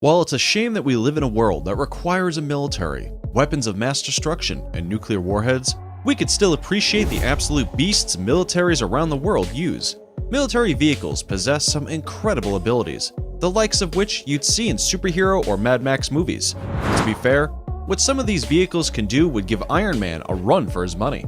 While it's a shame that we live in a world that requires a military, weapons of mass destruction, and nuclear warheads, we could still appreciate the absolute beasts militaries around the world use. Military vehicles possess some incredible abilities, the likes of which you'd see in superhero or Mad Max movies. To be fair, what some of these vehicles can do would give Iron Man a run for his money.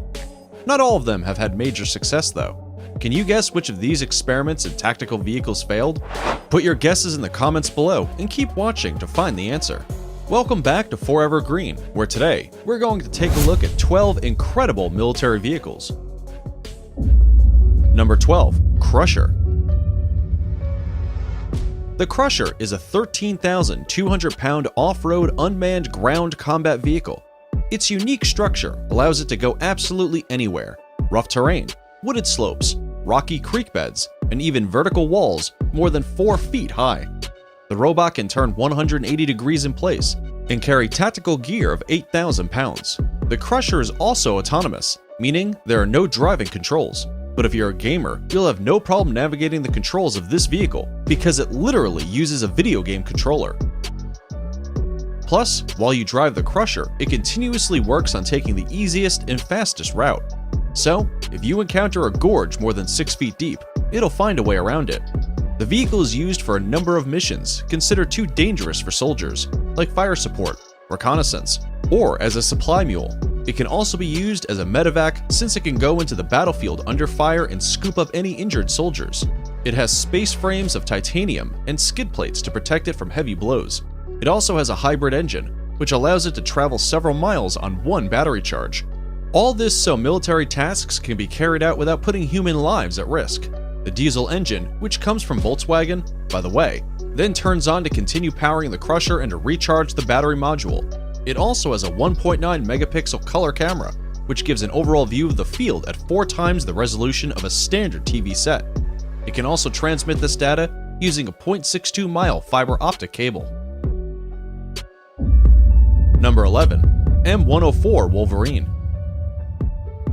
Not all of them have had major success though. Can you guess which of these experiments in tactical vehicles failed? Put your guesses in the comments below and keep watching to find the answer. Welcome back to Forever Green, where today we're going to take a look at 12 incredible military vehicles. Number 12. Crusher. The Crusher is a 13,200-pound off-road unmanned ground combat vehicle. Its unique structure allows it to go absolutely anywhere: rough terrain, wooded slopes, rocky creek beds, and even vertical walls more than 4 feet high. The robot can turn 180 degrees in place and carry tactical gear of 8,000 pounds. The Crusher is also autonomous, meaning there are no driving controls. But if you're a gamer, you'll have no problem navigating the controls of this vehicle because it literally uses a video game controller. Plus, while you drive the Crusher, it continuously works on taking the easiest and fastest route. So, if you encounter a gorge more than 6 feet deep, it'll find a way around it. The vehicle is used for a number of missions considered too dangerous for soldiers, like fire support, reconnaissance, or as a supply mule. It can also be used as a medevac since it can go into the battlefield under fire and scoop up any injured soldiers. It has space frames of titanium and skid plates to protect it from heavy blows. It also has a hybrid engine, which allows it to travel several miles on one battery charge. All this so military tasks can be carried out without putting human lives at risk. The diesel engine, which comes from Volkswagen, by the way, then turns on to continue powering the Crusher and to recharge the battery module. It also has a 1.9 megapixel color camera, which gives an overall view of the field at 4 times the resolution of a standard TV set. It can also transmit this data using a 0.62 mile fiber optic cable. Number 11. M104 Wolverine.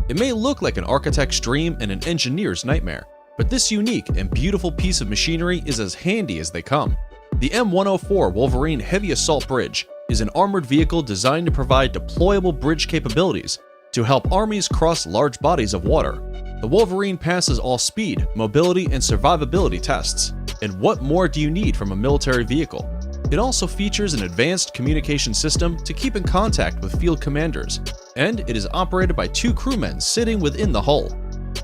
It may look like an architect's dream and an engineer's nightmare, but this unique and beautiful piece of machinery is as handy as they come. The M104 Wolverine Heavy Assault Bridge is an armored vehicle designed to provide deployable bridge capabilities to help armies cross large bodies of water. The Wolverine passes all speed, mobility, and survivability tests. And what more do you need from a military vehicle? It also features an advanced communication system to keep in contact with field commanders, and it is operated by 2 crewmen sitting within the hull.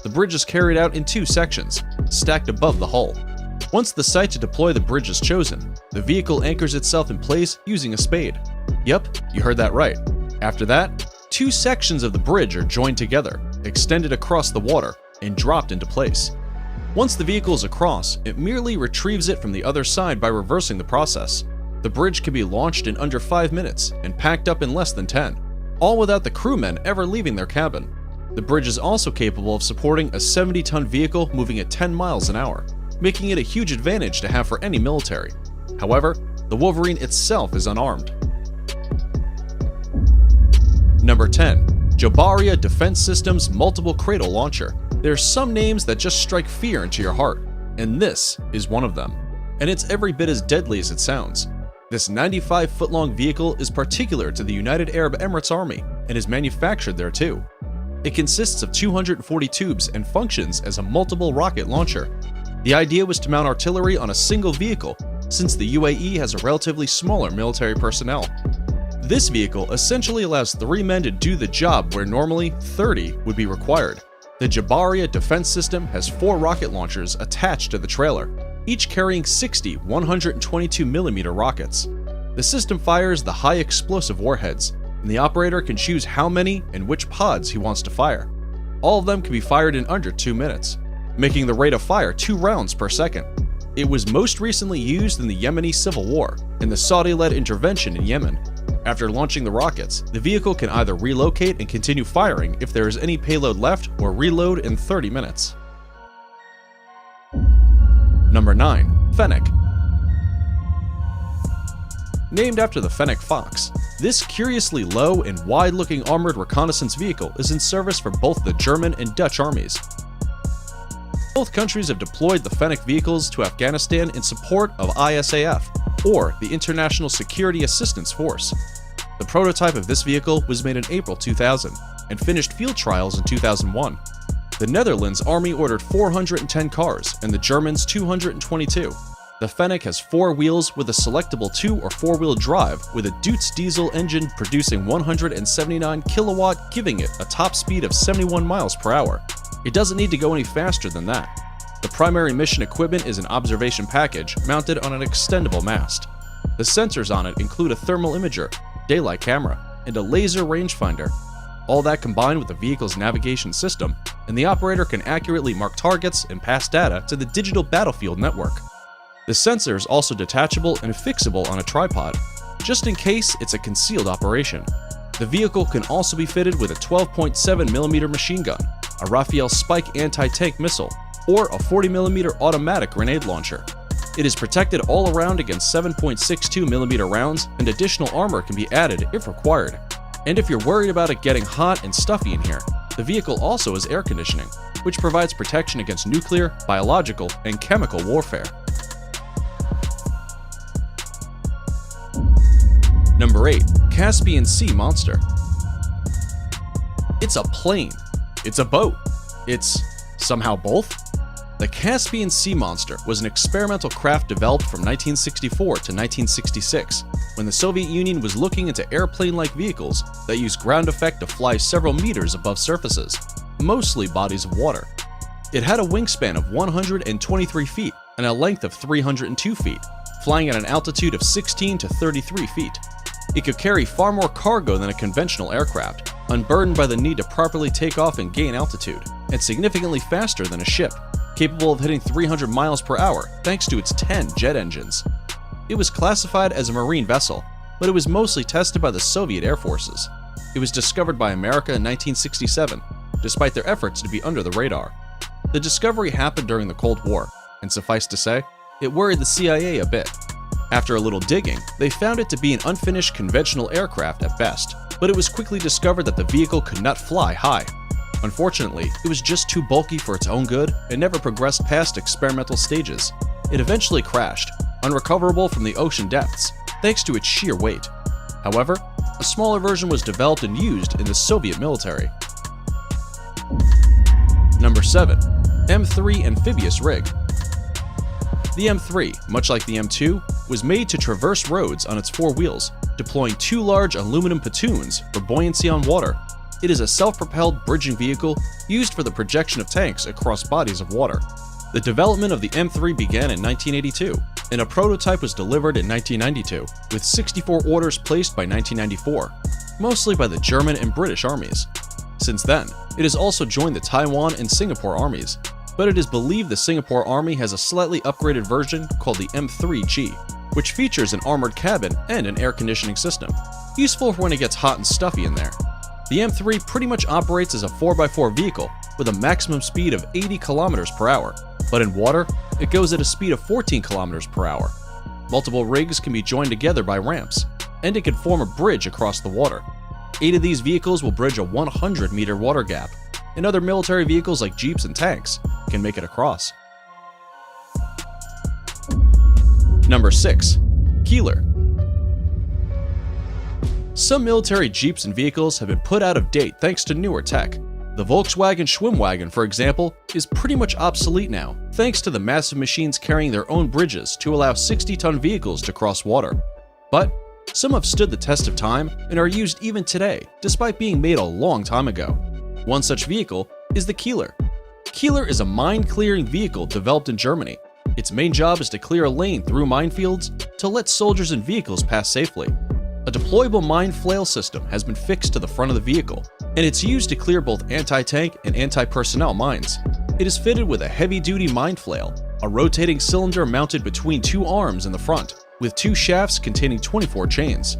The bridge is carried out in 2 sections, stacked above the hull. Once the site to deploy the bridge is chosen, the vehicle anchors itself in place using a spade. Yep, you heard that right. After that, 2 sections of the bridge are joined together, extended across the water, and dropped into place. Once the vehicle is across, it merely retrieves it from the other side by reversing the process. The bridge can be launched in under 5 minutes and packed up in less than 10, all without the crewmen ever leaving their cabin. The bridge is also capable of supporting a 70-ton vehicle moving at 10 miles an hour, making it a huge advantage to have for any military. However, the Wolverine itself is unarmed. Number 10. Jobaria Defense Systems Multiple Cradle Launcher. There are some names that just strike fear into your heart, and this is one of them. And it's every bit as deadly as it sounds. This 95-foot-long vehicle is particular to the United Arab Emirates Army and is manufactured there too. It consists of 240 tubes and functions as a multiple rocket launcher. The idea was to mount artillery on a single vehicle, since the UAE has a relatively smaller military personnel. This vehicle essentially allows 3 men to do the job where normally 30 would be required. The Jobaria defense system has 4 rocket launchers attached to the trailer, each carrying 60 122mm rockets. The system fires the high explosive warheads, and the operator can choose how many and which pods he wants to fire. All of them can be fired in under 2 minutes, making the rate of fire 2 rounds per second. It was most recently used in the Yemeni Civil War and the Saudi-led intervention in Yemen. After launching the rockets, the vehicle can either relocate and continue firing if there is any payload left, or reload in 30 minutes. Number 9. Fennec. Named after the Fennec fox, this curiously low and wide-looking armored reconnaissance vehicle is in service for both the German and Dutch armies. Both countries have deployed the Fennec vehicles to Afghanistan in support of ISAF, or the International Security Assistance Force. The prototype of this vehicle was made in April 2000 and finished field trials in 2001. The Netherlands Army ordered 410 cars and the Germans 222. The Fennec has 4 wheels with a selectable 2- or 4-wheel drive with a Deutz diesel engine producing 179 kilowatt, giving it a top speed of 71 miles per hour. It doesn't need to go any faster than that. The primary mission equipment is an observation package mounted on an extendable mast. The sensors on it include a thermal imager, daylight camera, and a laser rangefinder. All that combined with the vehicle's navigation system, and the operator can accurately mark targets and pass data to the digital battlefield network. The sensor is also detachable and fixable on a tripod, just in case it's a concealed operation. The vehicle can also be fitted with a 12.7mm machine gun, a Raphael Spike anti-tank missile, or a 40mm automatic grenade launcher. It is protected all around against 7.62mm rounds, and additional armor can be added if required. And if you're worried about it getting hot and stuffy in here, the vehicle also has air conditioning, which provides protection against nuclear, biological, and chemical warfare. Number 8. Caspian Sea Monster. It's a plane. It's a boat. It's somehow both? The Caspian Sea Monster was an experimental craft developed from 1964 to 1966, when the Soviet Union was looking into airplane-like vehicles that use ground effect to fly several meters above surfaces, mostly bodies of water. It had a wingspan of 123 feet and a length of 302 feet, flying at an altitude of 16 to 33 feet. It could carry far more cargo than a conventional aircraft, unburdened by the need to properly take off and gain altitude, and significantly faster than a ship, capable of hitting 300 miles per hour thanks to its 10 jet engines. It was classified as a marine vessel, but it was mostly tested by the Soviet Air Forces. It was discovered by America in 1967, despite their efforts to be under the radar. The discovery happened during the Cold War, and suffice to say, it worried the CIA a bit. After a little digging, they found it to be an unfinished conventional aircraft at best, but it was quickly discovered that the vehicle could not fly high. Unfortunately, it was just too bulky for its own good and never progressed past experimental stages. It eventually crashed, unrecoverable from the ocean depths, thanks to its sheer weight. However, a smaller version was developed and used in the Soviet military. Number 7. M3 Amphibious Rig. The M3, much like the M2, was made to traverse roads on its 4 wheels, deploying 2 large aluminum pontoons for buoyancy on water. It is a self-propelled bridging vehicle used for the projection of tanks across bodies of water. The development of the M3 began in 1982, and a prototype was delivered in 1992, with 64 orders placed by 1994, mostly by the German and British armies. Since then, it has also joined the Taiwan and Singapore armies, but it is believed the Singapore Army has a slightly upgraded version called the M3G, which features an armored cabin and an air conditioning system, useful for when it gets hot and stuffy in there. The M3 pretty much operates as a 4x4 vehicle with a maximum speed of 80 km per hour, but in water, it goes at a speed of 14 km per hour. Multiple rigs can be joined together by ramps, and it can form a bridge across the water. 8 of these vehicles will bridge a 100-meter water gap, and other military vehicles like jeeps and tanks can make it across. Number 6. Keeler. Some military jeeps and vehicles have been put out of date thanks to newer tech. The Volkswagen Schwimmwagen, for example, is pretty much obsolete now, thanks to the massive machines carrying their own bridges to allow 60-ton vehicles to cross water. But some have stood the test of time and are used even today, despite being made a long time ago. One such vehicle is the Keeler. Keeler is a mine-clearing vehicle developed in Germany. Its main job is to clear a lane through minefields to let soldiers and vehicles pass safely. A deployable mine flail system has been fixed to the front of the vehicle, and it's used to clear both anti-tank and anti-personnel mines. It is fitted with a heavy-duty mine flail, a rotating cylinder mounted between 2 arms in the front, with 2 shafts containing 24 chains.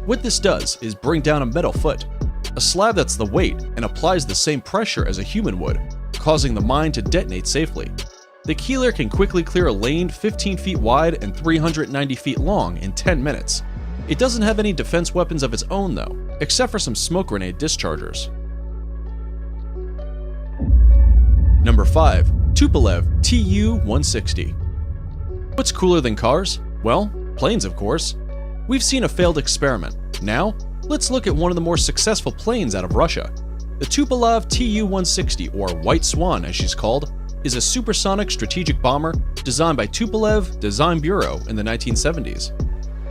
What this does is bring down a metal foot, a slab that's the weight and applies the same pressure as a human would, causing the mine to detonate safely. The Keeler can quickly clear a lane 15 feet wide and 390 feet long in 10 minutes. It doesn't have any defense weapons of its own though, except for some smoke grenade dischargers. Number 5. Tupolev Tu-160. What's cooler than cars? Well, Planes, of course. We've seen a failed experiment. Now, let's look at one of the more successful planes out of Russia. The Tupolev Tu-160, or White Swan as she's called, is a supersonic strategic bomber designed by Tupolev Design Bureau in the 1970s.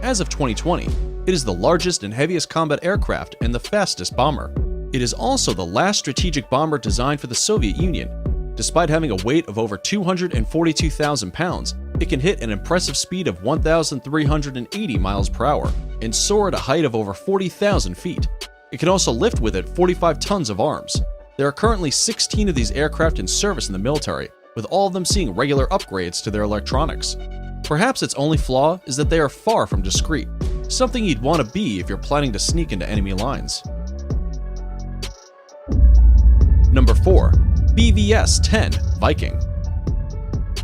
As of 2020, it is the largest and heaviest combat aircraft and the fastest bomber. It is also the last strategic bomber designed for the Soviet Union. Despite having a weight of over 242,000 pounds, it can hit an impressive speed of 1,380 miles per hour and soar at a height of over 40,000 feet. It can also lift with it 45 tons of arms. There are currently 16 of these aircraft in service in the military, with all of them seeing regular upgrades to their electronics. Perhaps its only flaw is that they are far from discreet, something you'd want to be if you're planning to sneak into enemy lines. Number 4. BVS-10 Viking.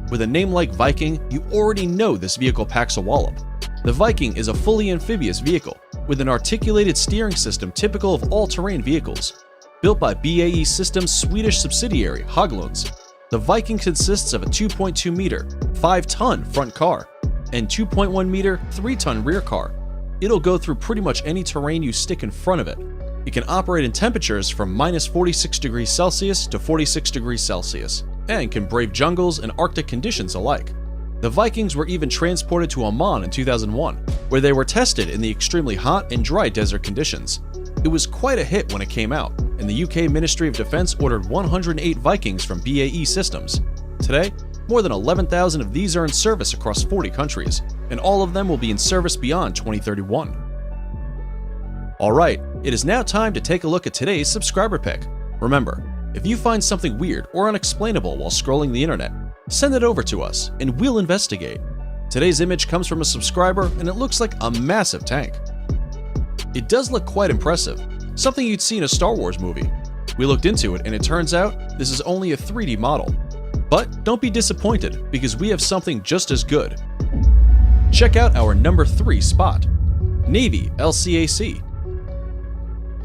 With a name like Viking, you already know this vehicle packs a wallop. The Viking is a fully amphibious vehicle, with an articulated steering system typical of all-terrain vehicles. Built by BAE Systems' Swedish subsidiary, Hägglunds, the Viking consists of a 2.2-meter, 5-ton front car, and 2.1-meter, 3-ton rear car. It'll go through pretty much any terrain you stick in front of it. It can operate in temperatures from minus 46 degrees Celsius to 46 degrees Celsius, and can brave jungles and Arctic conditions alike. The Vikings were even transported to Oman in 2001, where they were tested in the extremely hot and dry desert conditions. It was quite a hit when it came out, and the UK Ministry of Defence ordered 108 Vikings from BAE Systems. Today, more than 11,000 of these are in service across 40 countries, and all of them will be in service beyond 2031. Alright, it is now time to take a look at today's subscriber pick. Remember, if you find something weird or unexplainable while scrolling the internet, send it over to us and we'll investigate. Today's image comes from a subscriber and it looks like a massive tank. It does look quite impressive, something you'd see in a Star Wars movie. We looked into it and it turns out this is only a 3D model. But don't be disappointed because we have something just as good. Check out our number 3 spot, Navy LCAC.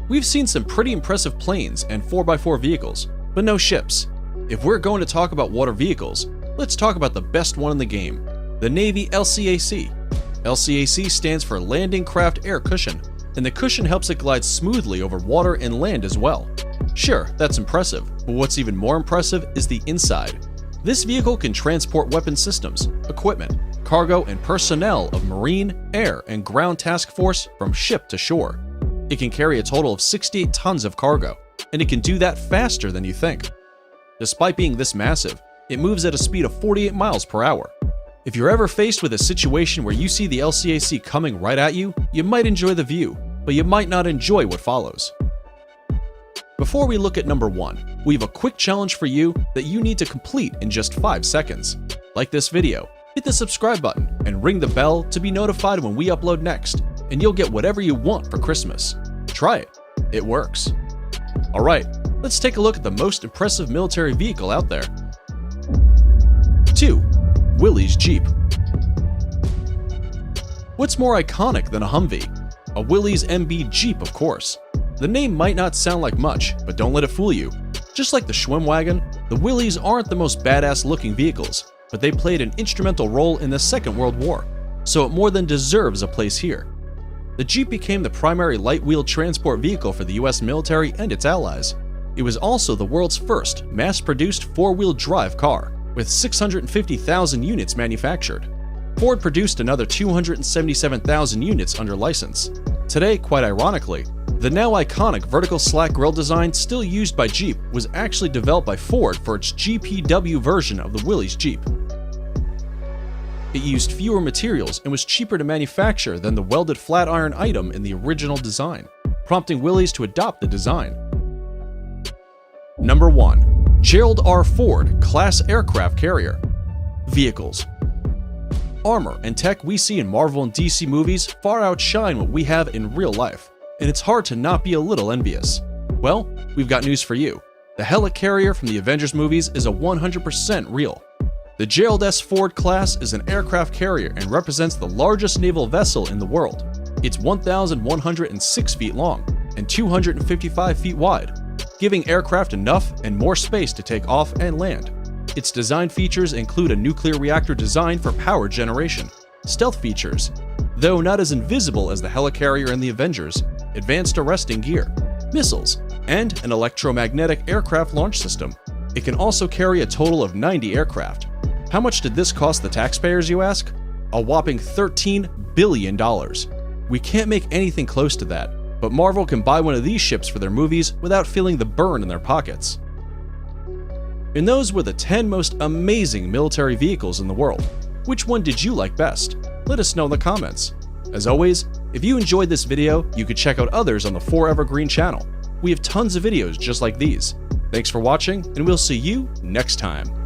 We've seen some pretty impressive planes and 4x4 vehicles, but no ships. If we're going to talk about water vehicles, let's talk about the best one in the game, the Navy LCAC. LCAC stands for Landing Craft Air Cushion, and the cushion helps it glide smoothly over water and land as well. Sure, that's impressive, but what's even more impressive is the inside. This vehicle can transport weapon systems, equipment, cargo, and personnel of Marine, Air, and Ground Task Force from ship to shore. It can carry a total of 68 tons of cargo, and it can do that faster than you think. Despite being this massive, it moves at a speed of 48 miles per hour. If you're ever faced with a situation where you see the LCAC coming right at you, you might enjoy the view, but you might not enjoy what follows. Before we look at number 1, we have a quick challenge for you that you need to complete in just 5 seconds. Like this video, hit the subscribe button, and ring the bell to be notified when we upload next, and you'll get whatever you want for Christmas. Try it. It works. Alright, let's take a look at the most impressive military vehicle out there. 2. Willys Jeep. What's more iconic than a Humvee? A Willys MB Jeep, of course. The name might not sound like much, but don't let it fool you. Just like the Schwimm wagon, the Willys aren't the most badass looking vehicles, but they played an instrumental role in the Second World War, so it more than deserves a place here. The Jeep became the primary light-wheeled transport vehicle for the US military and its allies. It was also the world's first mass-produced four-wheel drive car, with 650,000 units manufactured. Ford produced another 277,000 units under license. Today, quite ironically, the now iconic vertical slack grille design still used by Jeep was actually developed by Ford for its GPW version of the Willys Jeep. It used fewer materials and was cheaper to manufacture than the welded flat iron item in the original design, prompting Willys to adopt the design. Number 1. Gerald R. Ford Class Aircraft Carrier. Vehicles. Armor and tech we see in Marvel and DC movies far outshine what we have in real life, and it's hard to not be a little envious. Well, we've got news for you. The helicarrier from the Avengers movies is a 100% real. The Gerald S. Ford class is an aircraft carrier and represents the largest naval vessel in the world. It's 1,106 feet long and 255 feet wide, giving aircraft enough and more space to take off and land. Its design features include a nuclear reactor design for power generation, stealth features, Though not as invisible as the helicarrier and the Avengers, advanced arresting gear, missiles, and an electromagnetic aircraft launch system. It can also carry a total of 90 aircraft. How much did this cost the taxpayers, you ask? A whopping $13 billion. We can't make anything close to that, but Marvel can buy one of these ships for their movies without feeling the burn in their pockets. And those were the 10 most amazing military vehicles in the world. Which one did you like best? Let us know in the comments. As always, if you enjoyed this video, you could check out others on the Forever Green channel. We have tons of videos just like these. Thanks for watching, and we'll see you next time.